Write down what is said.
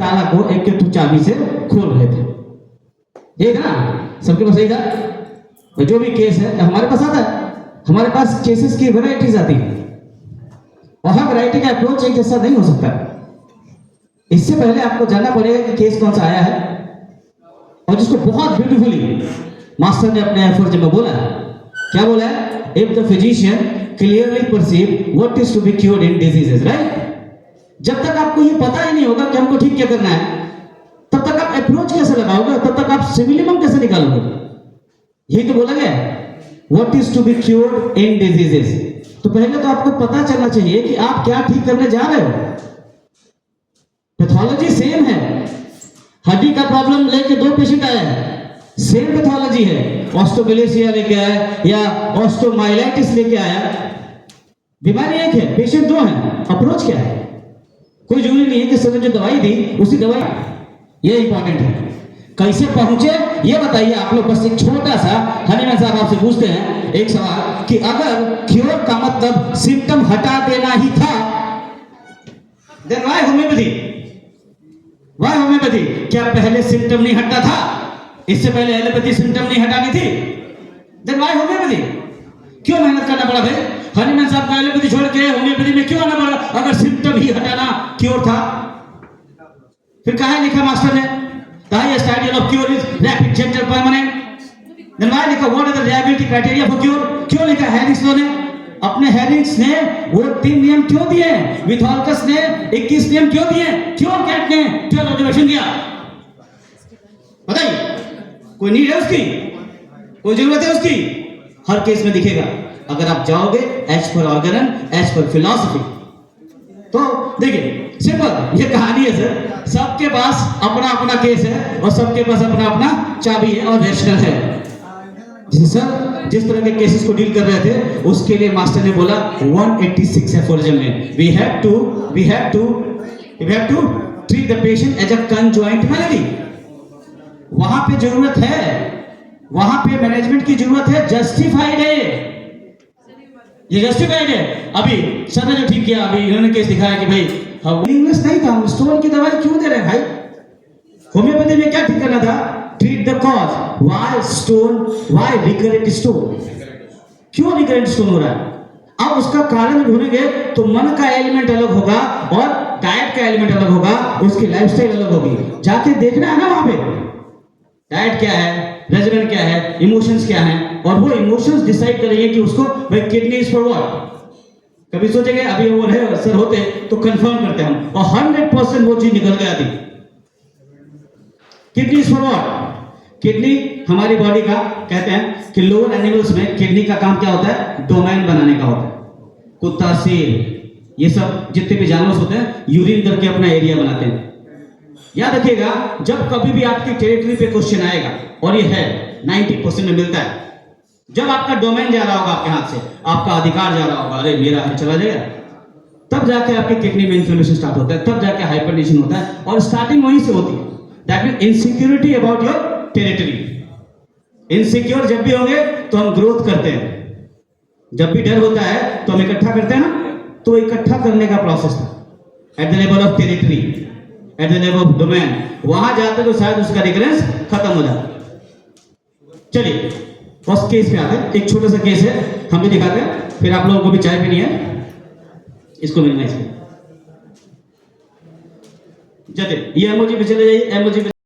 ताला को एक एक चाबी से खोल रहे थे। ये ना सबके पास यही था। और जो भी केस है हमारे पास आता है, हमारे पास केसेस की वैरायटीज आती है और हर वैरायटी का अप्रोच एक जैसा नहीं हो सकता। इससे पहले आपको जानना पड़ेगा कि केस कौन सा आया है और जिसको बहुत ब्यूटीफुली मास्टर ने अपने एफर्ट में बोला है। क्या बोला है? If the physician clearly perceive what is to be cured in diseases, right? जब तक आपको ये पता ही नहीं होगा कि हमको ठीक क्या करना है, तब तक आप अप्रोच कैसे लगाओगे, तब तक आप सिविलिमम कैसे निकालोगे? यही तो बोला गया what is to be cured in diseases. तो पहले तो आपको पता चलना चाहिए कि आप क्या ठीक करने जा रहे हो। पैथोलॉजी सेम है। हड्डी का प्रॉब्लम लेके दो पेशेंट आए हैं, सेम पैथोलॉजी है। ऑस्टोमेलेशिया लेके आया या ऑस्टोमाइलाइटिस लेके आया, बीमारी एक है, पेशेंट दो हैं, अप्रोच क्या है? कोई जरूरी नहीं है कि सर जो दवाई दी उसी दवाई, ये इंपॉर्टेंट है। कैसे पहुंचे ये बताइए आप लोग। बस एक छोटा सा हनीमैन साहब आपसे पूछते हैं एक सवाल कि अगर क्योर का मतलब सिम्टम हटा देना ही था, then why homeopathy? Why homeopathy? क्या पहले सिम्टम नहीं हटता था? इससे पहले एलोपैथी सिम्टम नहीं हटानी थी? Then why homeopathy? क्यों मेहनत करना पड़ा भाई? हनीमैन साहब को एलोपैथी छोड़ के होम्योपैथी में क्यों आना पड़ा अगर सिम्टम ही हटाना क्योर था? फिर कहा लिखा मास्टर ने the highest ideal of cure is rapid, gentle, permanent. then why लिखा what are the reliability criteria for cure? क्यों लिखा हैरिस ने? अपने हैरिस ने वो 3 नियम क्यों दिए? विथॉल्कस ने 21 नियम क्यों दिए? क्यों कैट ने 12 ऑब्जर्वेशन दिया? बताइए, कोई नीड है उसकी? कोई जरूरत है उसकी? हर केस में दिखेगा अगर आप जाओगे as per organ, as per philosophy. तो देखिए सिंपल ये कहानी है सर, सबके पास अपना अपना केस है और सबके पास अपना अपना चाबी है और रैशनल है। जैसे सर जिस तरह के केसेस को डील कर रहे थे उसके लिए मास्टर ने बोला 186 एफोरिज्म में we have to treat the patient as a conjoint malady। वहां पे जरूरत है, वहां पे मैनेजमेंट की जरूरत है, जस्टिफाइड है, ये जस्टिफाइड है। अभी सर ने जो ठीक किया, अभी इन्होंने केस दिखाया कि भाई इंग्लिश नहीं था, हम स्टोन की दवाई क्यों दे रहे हैं भाई? होम्योपैथी में क्या ठीक करना था? Treat the cause. Why stone, why recurrent stone? क्यों रिकरेंट स्टोन हो रहा है? अब उसका कारण ढूंढेंगे तो मन का एलिमेंट अलग होगा और डाइट का एलिमेंट अलग होगा, उसकी लाइफस्टाइल अलग होगी। जाके देखना है ना वहां पे डाइट क्या है, रेजिमेंट क्या है, इमोशंस क्या है, और वो इमोशंस डिसाइड करेंगे कि उसको भाई किडनी इज फॉर व्हाट। कभी सोचेंगे अभी वो रहे सर होते तो कंफर्म करते हम, और 100% वो चीज निकल गया थी। Kidney is for what? Kidney हमारी बॉडी का कहते हैं कि लोअर एनिमल्स में किडनी का काम क्या होता है? डोमेन बनाने का होता है। कुत्ता, शेर, ये सब जितने भी जानवर होते हैं यूरिन करके अपना एरिया बनाते हैं। याद रखिएगा जब कभी भी आपकी टेरिटरी पे क्वेश्चन आएगा, और ये है 90% में मिलता है, जब आपका डोमेन जा रहा होगा आपके हाथ से, आपका अधिकार जा रहा होगा, अरे मेरा है चला जाएगा, तब जाके आपकी किडनी में इन्फ्लेमेशन स्टार्ट होता है, तब जाके हाइपरटेंशन होता है, और स्टार्टिंग वहीं से होती है। That mean insecurity about your territory. Insecure जब भी होंगे तो हम ग्रोथ करते हैं, जब भी डर होता है तो हम इकट्ठा करते हैं ना, तो इकट्ठा करने का प्रोसेस था at the level of territory, at the level of domain. वहां जाते तो शायद उसका रिकरेंस खत्म हो जाता। चलिए फर्स्ट केस पे आते हैं। एक छोटा सा केस है, हम भी दिखाते हैं, फिर आप लोगों को भी चाय पीनी है, इसको मिनिमाइज करें। ये इमोजी पे चले जाइए, इमोजी पे